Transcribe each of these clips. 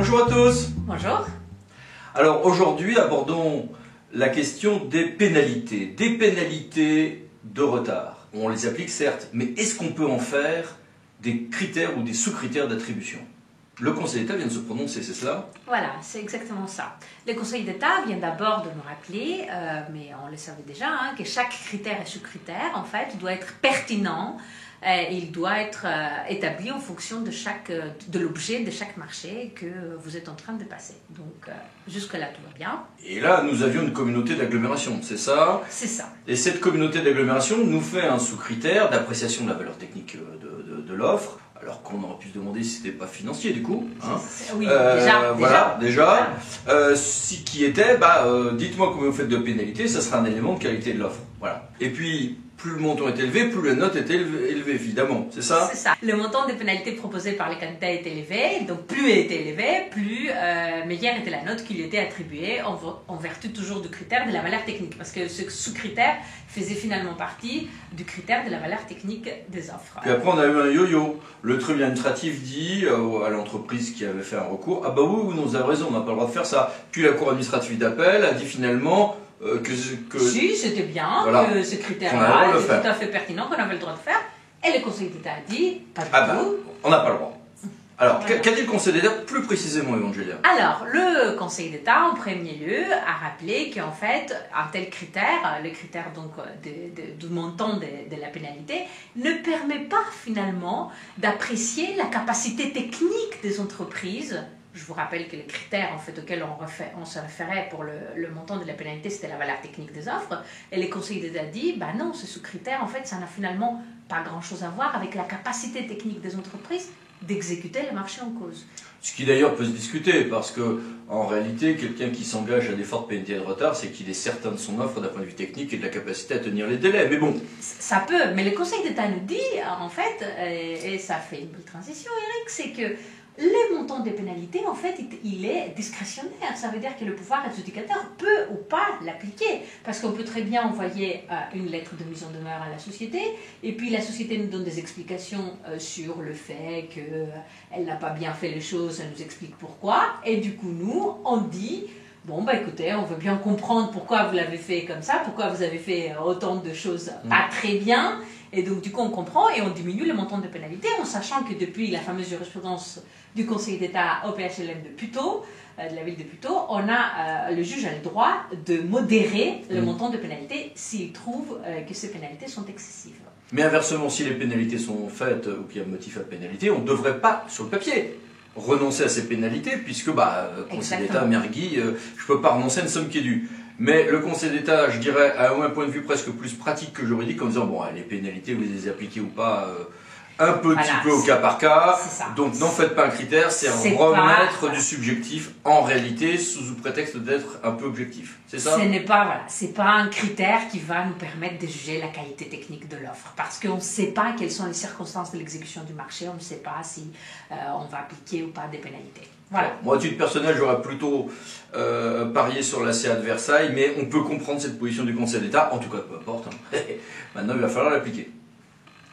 Bonjour à tous. Bonjour. Alors aujourd'hui, abordons la question des pénalités. Des pénalités de retard. On les applique certes, mais est-ce qu'on peut en faire des critères ou des sous-critères d'attribution? Le Conseil d'État vient de se prononcer, c'est cela? Voilà, c'est exactement ça. Le Conseil d'État vient d'abord de nous rappeler, mais on le savait déjà, que chaque critère et sous-critère, en fait, doit être pertinent. Il doit être établi en fonction de l'objet de chaque marché que vous êtes en train de passer. Donc, jusque-là, tout va bien. Et là, nous avions une communauté d'agglomération, c'est ça? C'est ça. Et cette communauté d'agglomération nous fait un sous-critère d'appréciation de la valeur technique de l'offre, alors qu'on aurait pu se demander si c'était pas financier du coup. Hein. Oui, déjà. Qui était, dites-moi combien vous faites de pénalité, ça sera un élément de qualité de l'offre. Voilà. Et puis, plus le montant est élevé, plus la note est élevée, évidemment. C'est ça? C'est ça. Le montant des pénalités proposées par les candidats est élevé, donc plus elle était élevée, plus meilleure était la note qui lui était attribuée en vertu toujours du critère de la valeur technique. Parce que ce sous-critère faisait finalement partie du critère de la valeur technique des offres. Puis après, on a eu un yo-yo. Le tribunal administratif dit à l'entreprise qui avait fait un recours, ah bah oui, vous avez raison, on n'a pas le droit de faire ça. Puis la cour administrative d'appel a dit finalement si, c'était bien, voilà, que ce critère-là était tout à fait pertinent, qu'on avait le droit de faire. Et le Conseil d'État a dit, pas du tout. On n'a pas le droit. Alors, voilà. Qu'a dit le Conseil d'État plus précisément, Evangélia? Alors, le Conseil d'État, en premier lieu, a rappelé qu'en fait, un tel critère, le critère donc du montant de la pénalité, ne permet pas finalement d'apprécier la capacité technique des entreprises. Je vous rappelle que le critère en fait, auquel on se référait pour le montant de la pénalité, c'était la valeur technique des offres. Et le Conseil d'État dit, non, ce sous-critère, en fait, ça n'a finalement pas grand-chose à voir avec la capacité technique des entreprises d'exécuter le marché en cause. Ce qui d'ailleurs peut se discuter, parce que en réalité, quelqu'un qui s'engage à des fortes pénalités de retard, c'est qu'il est certain de son offre d'un point de vue technique et de la capacité à tenir les délais. Mais bon. Ça peut, mais le Conseil d'État nous dit, en fait, et ça fait une belle transition, Eric, c'est que le montant des pénalités, en fait, il est discrétionnaire. Ça veut dire que le pouvoir adjudicateur peut ou pas l'appliquer. Parce qu'on peut très bien envoyer une lettre de mise en demeure à la société, et puis la société nous donne des explications sur le fait qu'elle n'a pas bien fait les choses, elle nous explique pourquoi, et du coup, nous, on dit... Bon, écoutez, on veut bien comprendre pourquoi vous l'avez fait comme ça, pourquoi vous avez fait autant de choses pas très bien. Et donc, du coup, on comprend et on diminue le montant de pénalité en sachant que depuis la fameuse jurisprudence du Conseil d'État au PHLM de Puteaux, de la ville de Puteaux, le juge a le droit de modérer le montant de pénalité s'il trouve que ces pénalités sont excessives. Mais inversement, si les pénalités sont faites ou qu'il y a motif à pénalité, on ne devrait pas, sur le papier, renoncer à ces pénalités, puisque Conseil d'État, Mergui, je ne peux pas renoncer à une somme qui est due. Mais le Conseil d'État, je dirais, a un point de vue presque plus pratique que juridique, en disant, les pénalités, vous les appliquez ou pas un petit peu au cas par cas, donc n'en faites pas un critère, c'est remettre du subjectif en réalité sous prétexte d'être un peu objectif, c'est ça? Ce n'est pas, c'est pas un critère qui va nous permettre de juger la qualité technique de l'offre, parce qu'on ne sait pas quelles sont les circonstances de l'exécution du marché, on ne sait pas si on va appliquer ou pas des pénalités. Voilà. Moi, à titre personnel, j'aurais plutôt parié sur la CA de Versailles, mais on peut comprendre cette position du Conseil d'État, en tout cas, peu importe, maintenant il va falloir l'appliquer.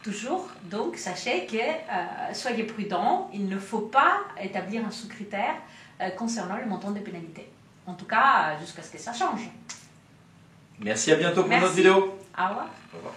Toujours, donc, sachez que soyez prudents, il ne faut pas établir un sous-critère concernant le montant des pénalités. En tout cas, jusqu'à ce que ça change. Merci, à bientôt pour notre vidéo. Au revoir. Au revoir.